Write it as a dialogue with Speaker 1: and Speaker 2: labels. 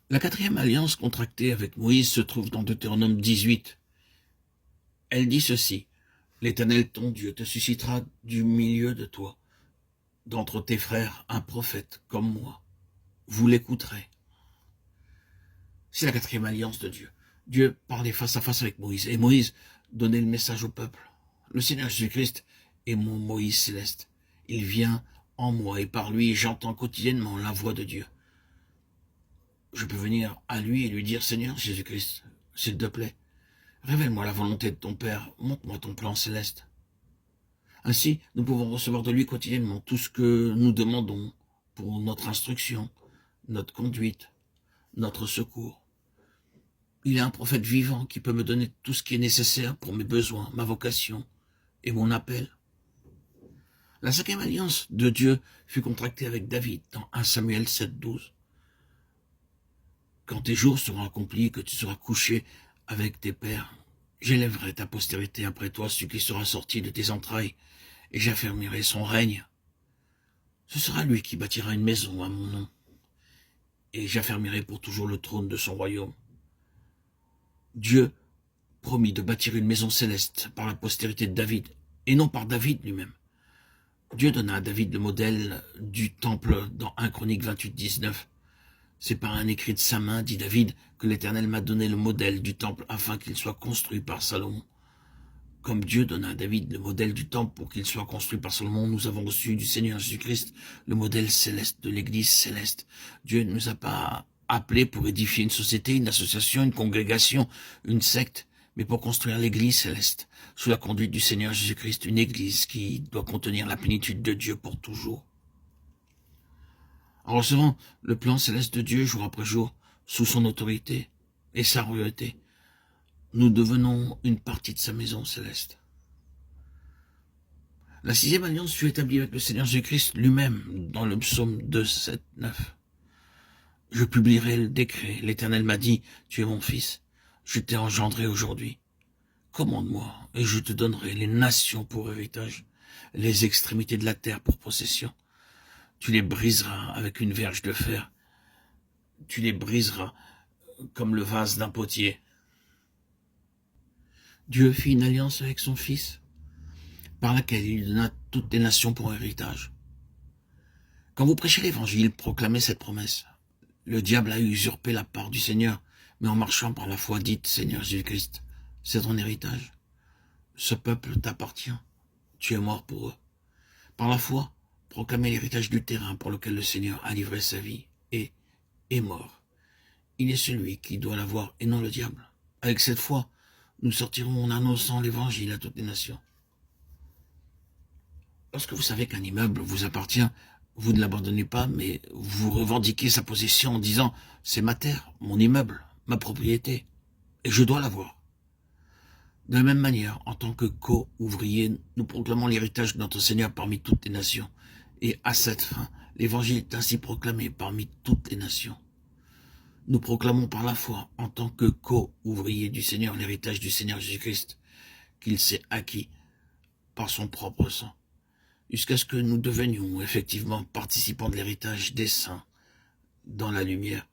Speaker 1: La quatrième alliance contractée avec Moïse se trouve dans Deutéronome 18. Elle dit ceci: l'Éternel ton Dieu te suscitera du milieu de toi, d'entre tes frères, un prophète comme moi. Vous l'écouterez. C'est la quatrième alliance de Dieu. Dieu parlait face à face avec Moïse, et Moïse donnait le message au peuple. Le Seigneur Jésus-Christ est mon Moïse céleste. Il vient en moi, et par lui, j'entends quotidiennement la voix de Dieu. Je peux venir à lui et lui dire: Seigneur Jésus-Christ, s'il te plaît, révèle-moi la volonté de ton Père, montre-moi ton plan céleste. Ainsi, nous pouvons recevoir de lui quotidiennement tout ce que nous demandons pour notre instruction, notre conduite, notre secours. Il est un prophète vivant qui peut me donner tout ce qui est nécessaire pour mes besoins, ma vocation et mon appel. La cinquième alliance de Dieu fut contractée avec David dans 1 Samuel 7,12. Quand tes jours seront accomplis, que tu seras couché avec tes pères, j'élèverai ta postérité après toi, celui qui sera sorti de tes entrailles, et j'affermirai son règne. Ce sera lui qui bâtira une maison à mon nom, et j'affermirai pour toujours le trône de son royaume. Dieu promit de bâtir une maison céleste par la postérité de David, et non par David lui-même. Dieu donna à David le modèle du temple dans 1 Chronique 28, 19. C'est par un écrit de sa main, dit David, que l'Éternel m'a donné le modèle du temple afin qu'il soit construit par Salomon. Comme Dieu donna à David le modèle du temple pour qu'il soit construit par Salomon, nous avons reçu du Seigneur Jésus-Christ le modèle céleste de l'Église céleste. Dieu ne nous a pas appelés pour édifier une société, une association, une congrégation, une secte, mais pour construire l'Église céleste, sous la conduite du Seigneur Jésus-Christ, une Église qui doit contenir la plénitude de Dieu pour toujours. En recevant le plan céleste de Dieu jour après jour, sous son autorité et sa royauté, nous devenons une partie de sa maison céleste. La sixième alliance fut établie avec le Seigneur Jésus-Christ lui-même dans le psaume 2, 7, 9. Je publierai le décret. L'Éternel m'a dit: tu es mon fils, je t'ai engendré aujourd'hui. Commande-moi, et je te donnerai les nations pour héritage, les extrémités de la terre pour possession. Tu les briseras avec une verge de fer. Tu les briseras comme le vase d'un potier. Dieu fit une alliance avec son Fils, par laquelle il donna toutes les nations pour héritage. Quand vous prêchez l'Évangile, proclamez cette promesse. Le diable a usurpé la part du Seigneur, mais en marchant par la foi, dites: Seigneur Jésus-Christ, c'est ton héritage. Ce peuple t'appartient. Tu es mort pour eux. Par la foi, proclamez l'héritage du terrain pour lequel le Seigneur a livré sa vie et est mort. Il est celui qui doit l'avoir et non le diable. Avec cette foi, nous sortirons en annonçant l'Évangile à toutes les nations. Lorsque vous savez qu'un immeuble vous appartient, vous ne l'abandonnez pas, mais vous revendiquez sa possession en disant: c'est ma terre, mon immeuble, ma propriété, et je dois l'avoir. De la même manière, en tant que co-ouvriers, nous proclamons l'héritage de notre Seigneur parmi toutes les nations. Et à cette fin, l'Évangile est ainsi proclamé parmi toutes les nations. Nous proclamons par la foi, en tant que co-ouvriers du Seigneur, l'héritage du Seigneur Jésus-Christ, qu'il s'est acquis par son propre sang, jusqu'à ce que nous devenions effectivement participants de l'héritage des saints dans la lumière,